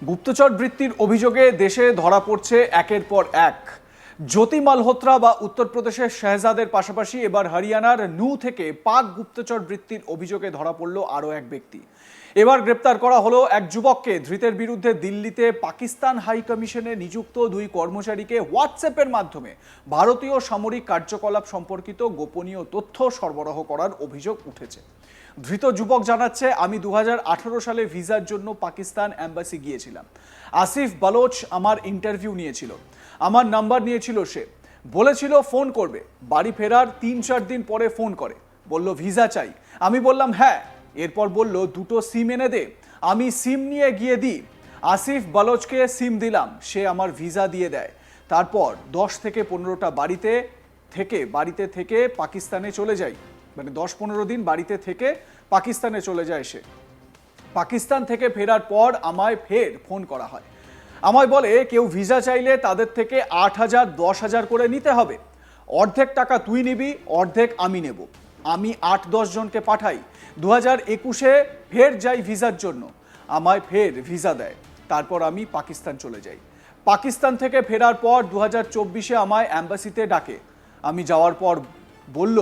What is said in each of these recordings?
গুপ্তচর বৃত্তির অভিযোগে দেশে ধরা পড়ছে একের পর এক। জ্যোতি মালহোত্রা বা উত্তরপ্রদেশের শেহজাদের পাশাপাশি এবার হরিয়ানার নু থেকে পাক গুপ্তচর বৃত্তির অভিযোগে ধরা পড়ল আরও এক ব্যক্তি। এবার গ্রেপ্তার করা হলো এক যুবককে। ধৃতের বিরুদ্ধে দিল্লিতে পাকিস্তান হাই কমিশনে নিযুক্ত দুই কর্মচারীকে হোয়াটসঅ্যাপের মাধ্যমে ভারতীয় সামরিক কার্যকলাপ সম্পর্কিত গোপনীয় তথ্য সরবরাহ করার অভিযোগ উঠেছে। ধৃত যুবক জানাচ্ছে, আমি 2018 সালে ভিসার জন্য পাকিস্তান এম্বাসি গিয়েছিলাম। আসিফ বালোচ আমার ইন্টারভিউ নিয়েছিল, আমার নাম্বার নিয়েছিল, সে বলেছিল ফোন করবে। বাড়ি ফেরার 3-4 দিন পরে ফোন করে, বলল ভিসা চাই। আমি বললাম হ্যাঁ। এরপর বলল দুটো সিম এনে দে। আমি সিম নিয়ে গিয়ে দিই। আসিফ বালোচকে সিম দিলাম, সে আমার ভিসা দিয়ে দেয়। তারপর 10 থেকে 15টা বাড়িতে থেকে পাকিস্তানে চলে যাই। মানে 10-15 দিন বাড়িতে থেকে পাকিস্তানে চলে যায় সে। পাকিস্তান থেকে ফেরার পর আমায় ফের ফোন করা হয়। আমায় বলে কেউ ভিসা চাইলে তাদের থেকে 8,000 10,000 করে নিতে হবে। অর্ধেক টাকা তুই নিবি, অর্ধেক আমি নেব। আমি 8-10 জনকে পাঠাই। 2021-এ ফের যাই ভিসার জন্য, আমায় ফের ভিসা দেয়। তারপর আমি পাকিস্তান চলে যাই। পাকিস্তান থেকে ফেরার পর 2024-এ আমায় অ্যাম্বাসিতে ডাকে। আমি যাওয়ার পর বলল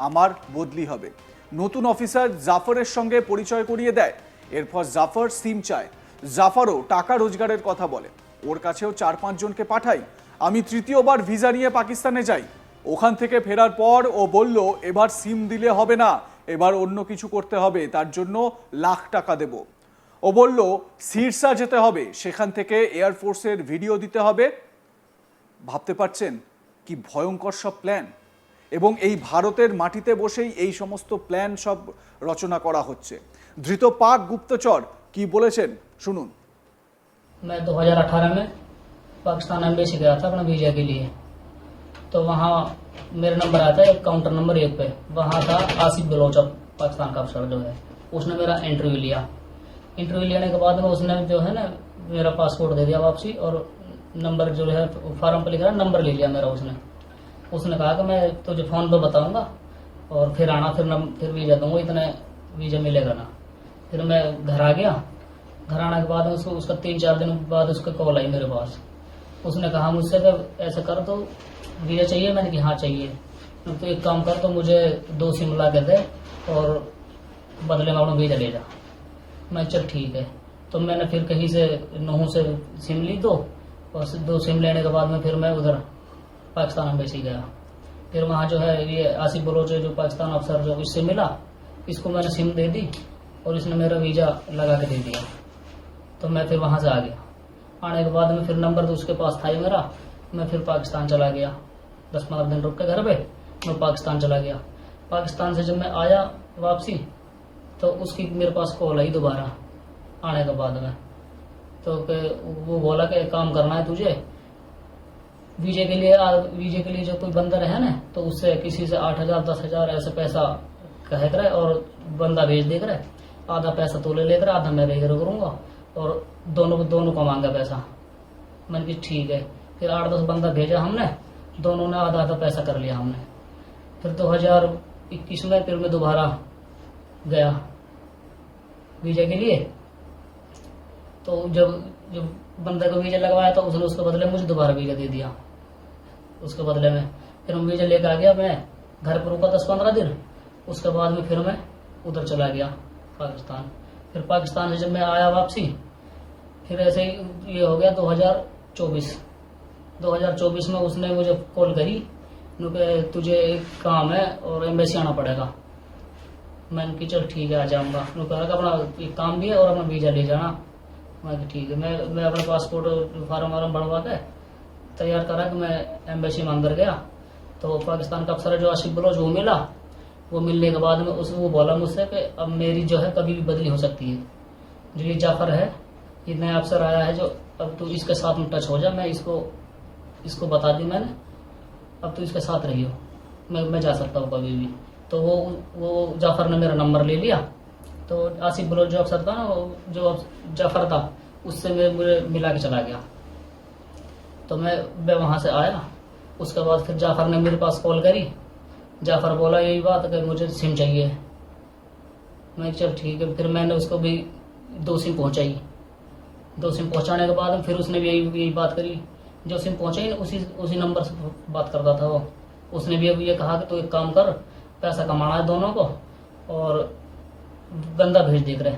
আমার বদলি হবে। নতুন অফিসার জাফরের সঙ্গে পরিচয় করিয়ে দেয়। এরপর জাফর সিম চায়। জাফরও টাকা রোজগারের কথা বলে। ওর কাছেও 4-5 জনকে পাঠাই। আমি তৃতীয়বার ভিসা নিয়ে পাকিস্তানে যাই। ওখান থেকে ফেরার পর ও বলল এবার সিম দিলে হবে না, এবার অন্য কিছু করতে হবে, তার জন্য লাখ টাকা দেব। ও বলল সিরসা যেতে হবে, সেখান থেকে এয়ারফোর্সের ভিডিও দিতে হবে। ভাবতে পারছেন কি ভয়ঙ্কর সব প্ল্যান? এবং এই ভারতের মাটিতে বসেই এই সমস্ত প্ল্যান সব রচনা করা হচ্ছে। ধৃত পাক গুপ্তচর কি বলেছেন শুনুন। मैं 2018 में पाकिस्तान एम्बेसी गया था अपना वीजा के लिए। तो वहाँ मेरा नंबर आया था काउंटर नंबर 1 पे। वहाँ था आसिफ बलोच, पाकिस्तान का अफसर जो है, उसने मेरा इंटरव्यू लिया। इंटरव्यू लेने के बाद में उसने जो है ना मेरा पासपोर्ट दे दिया वापसी, और नंबर जो है फॉर्म पर लिखा है नंबर ले लिया मेरा। उसने कहा कि मैं तुझे फ़ोन पे बताऊंगा और फिर आना, फिर वीज़ा दूंगा, इतने वीज़ा मिलेगा ना। फिर मैं घर आ गया। घर आने के बाद उसका 3-4 दिन बाद उसका कॉल आई मेरे पास। उसने कहा मुझसे कि ऐसा कर तो वीज़ा चाहिए। मैंने कहा हाँ चाहिए। तो एक काम कर, तो मुझे 2 सिम ला के दे और बदले में अपना वीज़ा ले जा। मैं चल ठीक है। तो मैंने फिर कहीं से नूह से सिम ली 2, और 2 सिम लेने के बाद में फिर मैं उधर पाकिस्तान एम्बेसी गया। फिर वहाँ जो है ये आसिफ बलोच जो पाकिस्तान अफसर जो इससे मिला, इसको मैंने सिम दे दी और इसने मेरा वीज़ा लगा के दे दिया। तो मैं फिर वहाँ से आ गया। आने के बाद में फिर नंबर तो उसके पास था ही मेरा। मैं फिर पाकिस्तान चला गया। 10-15 दिन रुक के घर पे मैं पाकिस्तान चला गया। पाकिस्तान से जब मैं आया वापसी, तो उसकी मेरे पास कॉल आई दोबारा आने के बाद में। तो वो बोला कि काम करना है तुझे, वीजे के लिए जो कोई बंदा रहे ना, तो उससे किसी से 8,000 10,000 ऐसे पैसा कहे करे और बंदा भेज दे करे। आधा पैसा तो ले कर, आधा मैं भेज करूंगा, और दोनों कमाएंगे पैसा। मैंने कहा ठीक है। फिर 8-10 बंदा भेजा हमने, दोनों ने आधा आधा पैसा कर लिया हमने। फिर 2021 में फिर मैं दोबारा गया वीजा के लिए। तो जब बंदे को वीजा लगवाया तो उसने उसके बदले मुझे दोबारा वीजा दे दिया। उसके बदले में फिर मैं वीजा लेकर आ गया। मैं घर पर रुका 10-15 दिन। उसके बाद में फिर मैं उधर चला गया पाकिस्तान। फिर पाकिस्तान से जब मैं आया वापसी, फिर ऐसे ही ये हो गया 2024 में उसने मुझे कॉल करी कि तुझे एक काम है और एम्बेसी आना पड़ेगा। मैंने कहा चल ठीक है आ जाऊंगा। कहा कि अपना एक काम भी है और अपना वीजा ले जाना। मैं ठीक है। मैं अपना पासपोर्ट फार्म बढ़वा के तैयार करा कि मैं एम्बेसी में अंदर गया। तो पाकिस्तान का अफसर जो आसिफ बलोच वो मिला। वो मिलने के बाद में वो बोला मुझसे कि अब मेरी जो है कभी भी बदली हो सकती है। जो ये जाफर है, ये नया अफसर आया है, जो अब तू इसके साथ में टच हो जा। मैं इसको बता दी मैंने, अब तू इसके साथ रही हो, मैं जा सकता हूँ कभी भी। तो वो जाफर ने मेरा नंबर ले लिया। तो आसिफ बलोच जो अफसर था ना, जो जाफर था, उससे मुझे मिला के चला गया। तो मैं वहाँ से आया। उसके बाद फिर जाफर ने मेरे पास कॉल करी। जाफर बोला यही बात कि मुझे सिम चाहिए। मैं चल ठीक है। फिर मैंने उसको भी 2 सिम पहुंचाई। 2 सिम पहुंचाने के बाद फिर उसने भी यही बात करी। जो सिम पहुंचे उसी नंबर से बात करता था वो। उसने भी अब ये कहा कि तू एक काम कर, पैसा कमाना है दोनों को और बंदा भेज देख रहे।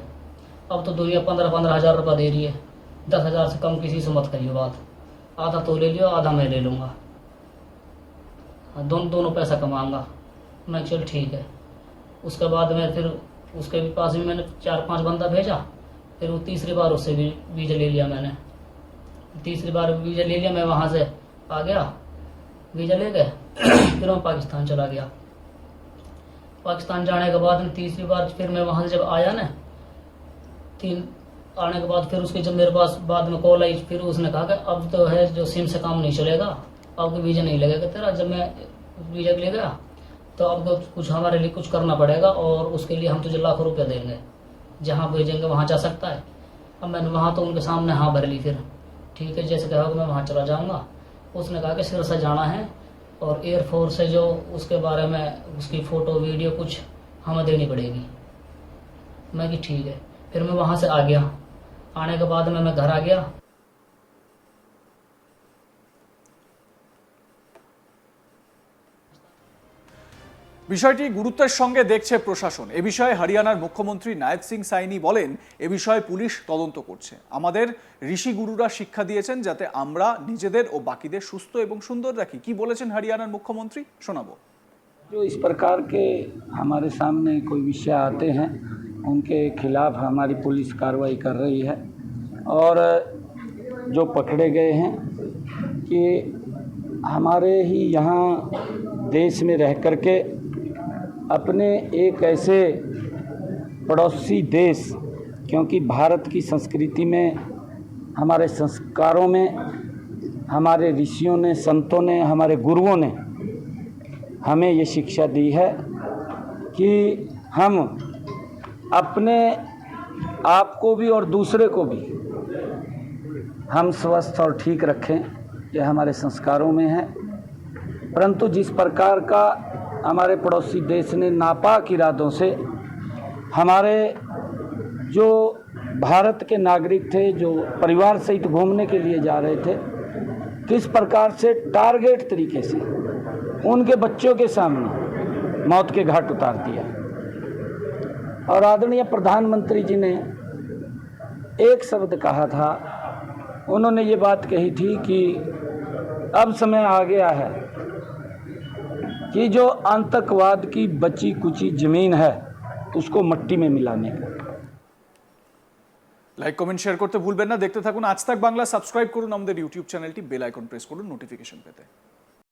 अब तो दुनिया 15-15 हजार रुपया दे रही है, 10,000 से कम किसी से मत करियो बात। आधा तो ले लियो, आधा मैं ले लूंगा, दोनों पैसा कमाऊंगा। मैं चल ठीक है। उसके बाद में फिर उसके भी पास भी मैंने 4-5 बंदा भेजा। फिर वो तीसरी बार उससे भी वीजा ले लिया मैंने। तीसरी बार वीजा ले लिया, मैं वहां से आ गया, वीजा ले गए। फिर मैं पाकिस्तान चला गया। पाकिस्तान जाने के बाद तीसरी बार फिर मैं वहां से जब आया ना, 3 आने के बाद फिर उसके जब मेरे पास बाद में कॉल आई, फिर उसने कहा कि अब तो है जो सिम से काम नहीं चलेगा, अब वीजा नहीं लगेगा तेरा। जब मैं वीजा ले गया तो अब तो कुछ हमारे लिए कुछ करना पड़ेगा और उसके लिए हम तुझे लाखों रुपया देंगे, जहाँ भेजेंगे वहाँ जा सकता है। अब मैंने वहाँ तो उनके सामने हाँ भर ली। फिर ठीक है, जैसे कहा मैं वहाँ चला जाऊँगा। उसने कहा कि सिरसा जाना है और एयरफोर्स से जो उसके बारे में उसकी फ़ोटो वीडियो कुछ हमें देनी पड़ेगी। मैं कि ठीक है। फिर मैं वहाँ से आ गया। आने के बाद में मैं घर आ गया। বিষয়টি গুরুত্বের সঙ্গে দেখছে প্রশাসন। এ বিষয়ে হরিয়ানার মুখ্যমন্ত্রী নায়েব সিং সাইনি বলেন, এ বিষয়ে পুলিশ তদন্ত করছে। আমাদের ঋষি গুরুরা শিক্ষা দিয়েছেন যাতে আমরা নিজেদের ও বাকিদের সুস্থ এবং সুন্দর রাখি। কি বলেছেন হরিয়ানার মুখ্যমন্ত্রী, শোনাবো। जो इस प्रकार के हमारे सामने कोई विषय आते हैं उनके खिलाफ हमारी पुलिस कार्रवाई कर रही है और जो पकड़े गए हैं कि हमारे ही यहाँ देश में रह कर के अपने एक ऐसे पड़ोसी देश, क्योंकि भारत की संस्कृति में हमारे संस्कारों में हमारे ऋषियों ने, संतों ने, हमारे गुरुओं ने हमें ये शिक्षा दी है कि हम अपने आप को भी और दूसरे को भी हम स्वस्थ और ठीक रखें। ये हमारे संस्कारों में है। परंतु जिस प्रकार का हमारे पड़ोसी देश ने नापाक इरादों से हमारे जो भारत के नागरिक थे, जो परिवार सहित घूमने के लिए जा रहे थे, किस प्रकार से टारगेट तरीके से उनके बच्चों के सामने मौत के घाट उतार दिया। और आदरणीय प्रधानमंत्री जी ने एक शब्द कहा था, उन्होंने ये बात कही थी कि अब समय आ गया है कि जो आतंकवाद की बची कुची जमीन है उसको मिट्टी में मिलाने का। লাইক কমেন্ট শেয়ার করতে ভুলবেন না। দেখতে থাকুন আজ তাক বাংলা। সাবস্ক্রাইব করুন আমাদের ইউটিউব চ্যানেলটি, বেল আইকন প্রেস করুন নোটিফিকেশন পেতে।